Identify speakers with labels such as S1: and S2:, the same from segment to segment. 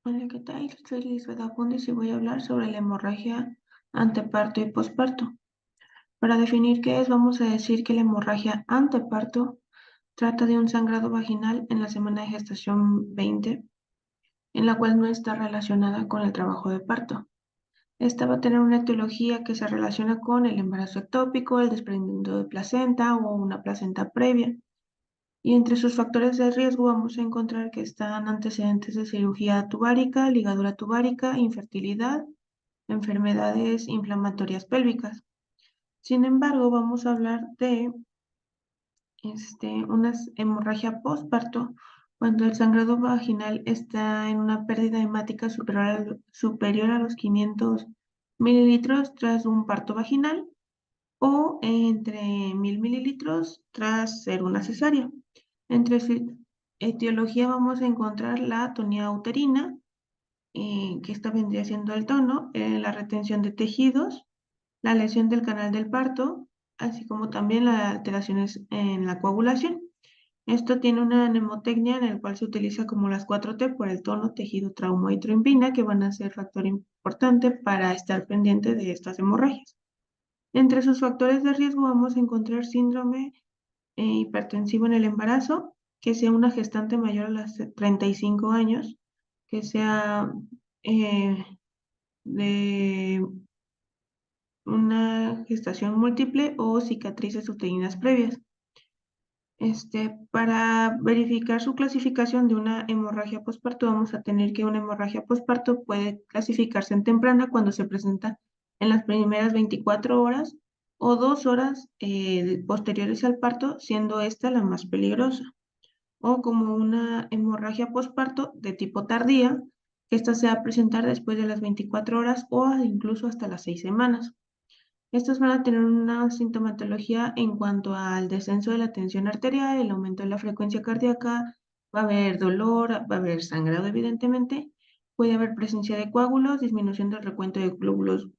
S1: Hola, ¿qué tal? Soy Lisbeth Abundis y voy a hablar sobre la hemorragia anteparto y posparto. Para definir qué es, vamos a decir que la hemorragia anteparto trata de un sangrado vaginal en la semana de gestación 20, en la cual no está relacionada con el trabajo de parto. Esta va a tener una etiología que se relaciona con el embarazo ectópico, el desprendimiento de placenta o una placenta previa. Y entre sus factores de riesgo vamos a encontrar que están antecedentes de cirugía tubárica, ligadura tubárica, infertilidad, enfermedades inflamatorias pélvicas. Sin embargo, vamos a hablar de una hemorragia postparto cuando el sangrado vaginal está en una pérdida hemática superior a los 500 mililitros tras un parto vaginal o entre 1000 mililitros tras ser una cesárea. Entre su etiología vamos a encontrar la atonía uterina, que esta vendría siendo el tono, la retención de tejidos, la lesión del canal del parto, así como también las alteraciones en la coagulación. Esto tiene una mnemotecnia en la cual se utiliza como las 4T por el tono, tejido, trauma y trombina, que van a ser factor importante para estar pendiente de estas hemorragias. Entre sus factores de riesgo vamos a encontrar síndrome hipertensivo en el embarazo, que sea una gestante mayor a los 35 años, que sea eh, de una gestación múltiple o cicatrices uterinas previas. Para verificar su clasificación de una hemorragia posparto, vamos a tener que una hemorragia posparto puede clasificarse en temprana cuando se presenta en las primeras 24 horas o 2 horas posteriores al parto, siendo esta la más peligrosa. O como una hemorragia posparto de tipo tardía, que esta se va a presentar después de las 24 horas o incluso hasta las 6 semanas. Estos van a tener una sintomatología en cuanto al descenso de la tensión arterial, el aumento de la frecuencia cardíaca, va a haber dolor, va a haber sangrado evidentemente, puede haber presencia de coágulos, disminución del recuento de glóbulos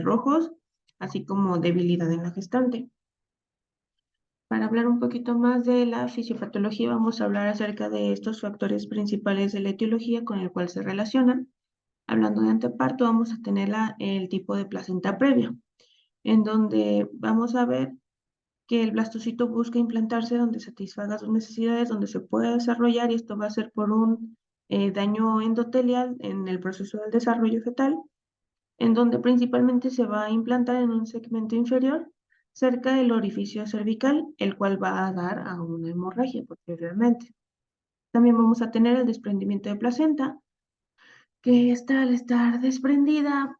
S1: rojos, así como debilidad en la gestante. Para hablar un poquito más de la fisiopatología, vamos a hablar acerca de estos factores principales de la etiología con el cual se relacionan. Hablando de anteparto, vamos a tener el tipo de placenta previa, en donde vamos a ver que el blastocito busca implantarse donde satisfaga sus necesidades, donde se pueda desarrollar, y esto va a ser por un daño endotelial en el proceso del desarrollo fetal, en donde principalmente se va a implantar en un segmento inferior, cerca del orificio cervical, el cual va a dar a una hemorragia posteriormente. También vamos a tener el desprendimiento de placenta, que esta al estar desprendida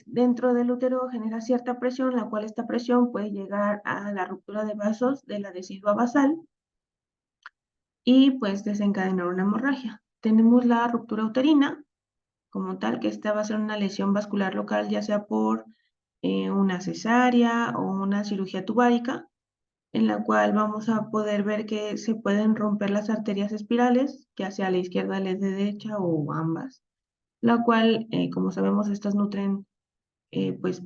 S1: dentro del útero genera cierta presión, la cual esta presión puede llegar a la ruptura de vasos de la decidua basal y pues desencadenar una hemorragia. Tenemos la ruptura uterina como tal, que esta va a ser una lesión vascular local, ya sea por una cesárea o una cirugía tubárica, en la cual vamos a poder ver que se pueden romper las arterias espirales, ya sea a la izquierda, a la derecha o ambas, la cual, como sabemos, estas nutren pues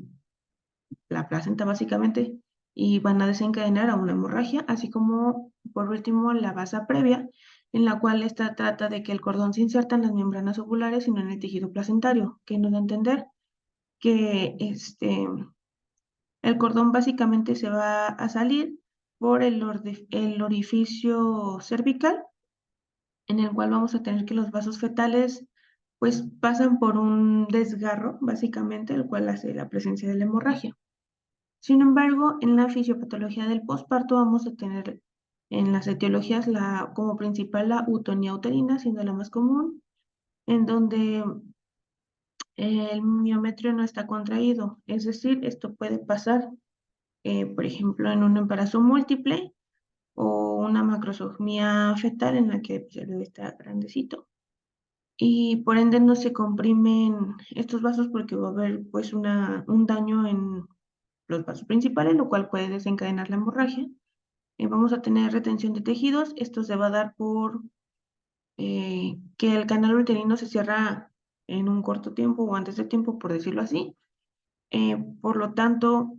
S1: la placenta básicamente y van a desencadenar a una hemorragia, así como por último la vasa previa, en la cual esta trata de que el cordón se inserta en las membranas ovulares y no en el tejido placentario, que nos da a entender que el cordón básicamente se va a salir por el orificio cervical, en el cual vamos a tener que los vasos fetales pues pasan por un desgarro, básicamente, el cual hace la presencia de la hemorragia. Sin embargo, en la fisiopatología del posparto vamos a tener en las etiologías como principal la utonía uterina, siendo la más común, en donde el miometrio no está contraído. Es decir, esto puede pasar, por ejemplo, en un embarazo múltiple o una macrosomía fetal en la que pues, el bebé está grandecito. Y por ende no se comprimen estos vasos porque va a haber pues un daño en los vasos principales, lo cual puede desencadenar la hemorragia. Vamos a tener retención de tejidos. Esto se va a dar por que el canal uterino se cierra en un corto tiempo o antes de tiempo, por decirlo así. Por lo tanto,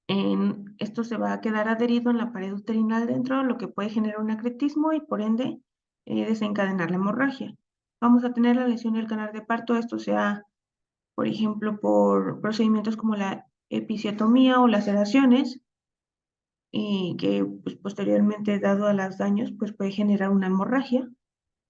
S1: esto se va a quedar adherido en la pared uterina dentro, lo que puede generar un acretismo y por ende desencadenar la hemorragia. Vamos a tener la lesión del canal de parto, esto sea, por ejemplo, por procedimientos como la episiotomía o laceraciones, y que pues, posteriormente, dado a los daños, pues puede generar una hemorragia.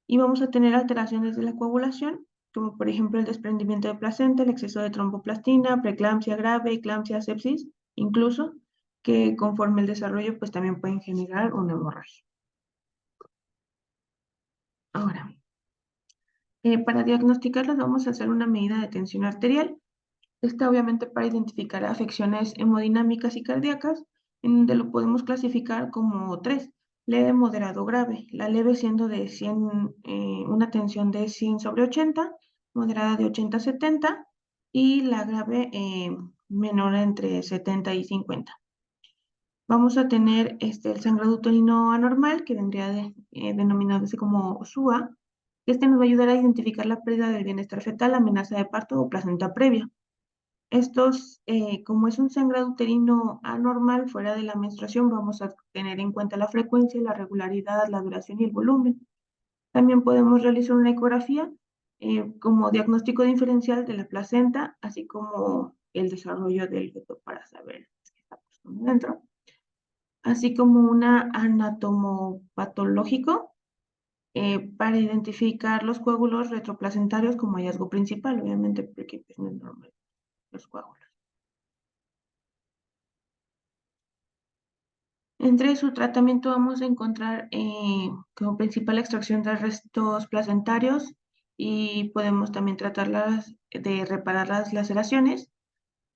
S1: Y vamos a tener alteraciones de la coagulación, como por ejemplo el desprendimiento de placenta, el exceso de tromboplastina, preeclampsia grave, eclampsia, sepsis, incluso, que conforme el desarrollo, pues también pueden generar una hemorragia. Ahora, para diagnosticarlas vamos a hacer una medida de tensión arterial. Esta obviamente para identificar afecciones hemodinámicas y cardíacas, en donde lo podemos clasificar como tres: leve, moderado, grave. La leve siendo de 100, una tensión de 100/80, moderada de 80/70, y la grave menor entre 70 y 50. Vamos a tener el sangrado uterino anormal, que vendría denominado así como SUA. Este nos va a ayudar a identificar la pérdida del bienestar fetal, amenaza de parto o placenta previa. Estos, como es un sangrado uterino anormal fuera de la menstruación, vamos a tener en cuenta la frecuencia, la regularidad, la duración y el volumen. También podemos realizar una ecografía como diagnóstico diferencial de la placenta, así como el desarrollo del feto para saber qué está pasando dentro, así como una anatomopatológico para identificar los coágulos retroplacentarios como hallazgo principal, obviamente, porque pues, no es normal los coágulos. Entre su tratamiento vamos a encontrar como principal extracción de restos placentarios, y podemos también tratarlas de reparar las laceraciones.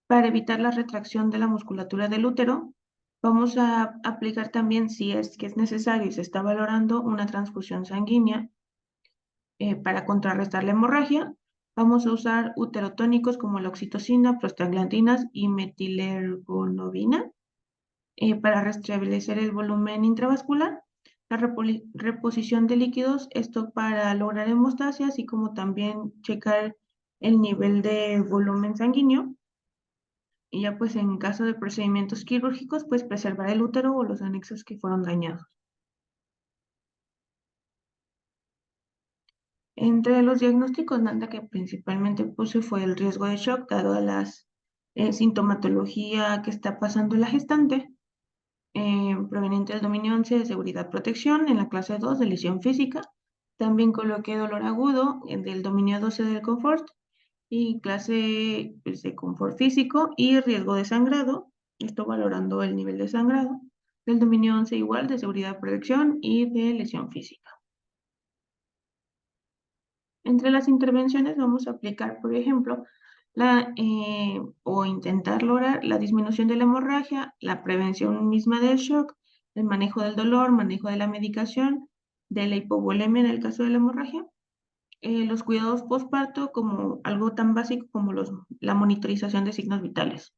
S1: Para evitar la retracción de la musculatura del útero, vamos a aplicar también, si es que es necesario y se está valorando, una transfusión sanguínea para contrarrestar la hemorragia. Vamos a usar uterotónicos como la oxitocina, prostaglandinas y metilergonobina para restablecer el volumen intravascular, la reposición de líquidos, esto para lograr hemostasia, así como también checar el nivel de volumen sanguíneo. Y ya pues en caso de procedimientos quirúrgicos, pues preservar el útero o los anexos que fueron dañados. Entre los diagnósticos, Nanda, que principalmente puse fue el riesgo de shock, dado a la sintomatología que está pasando la gestante, proveniente del dominio 11 de seguridad-protección, en la clase 2 de lesión física. También coloqué dolor agudo del dominio 12 del confort, y clase pues, de confort físico y riesgo de sangrado, esto valorando el nivel de sangrado, del dominio 11 igual de seguridad-protección y de lesión física. Entre las intervenciones vamos a aplicar, por ejemplo, o intentar lograr la disminución de la hemorragia, la prevención misma del shock, el manejo del dolor, manejo de la medicación, de la hipovolemia en el caso de la hemorragia, los cuidados postparto como algo tan básico como la monitorización de signos vitales.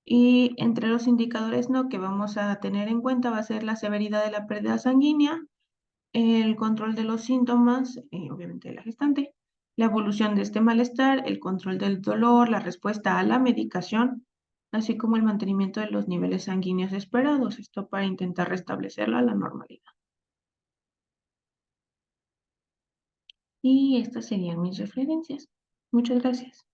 S1: Y entre los indicadores no que vamos a tener en cuenta va a ser la severidad de la pérdida sanguínea, el control de los síntomas, obviamente de la gestante, la evolución de este malestar, el control del dolor, la respuesta a la medicación, así como el mantenimiento de los niveles sanguíneos esperados, esto para intentar restablecerla a la normalidad. Y estas serían mis referencias. Muchas gracias.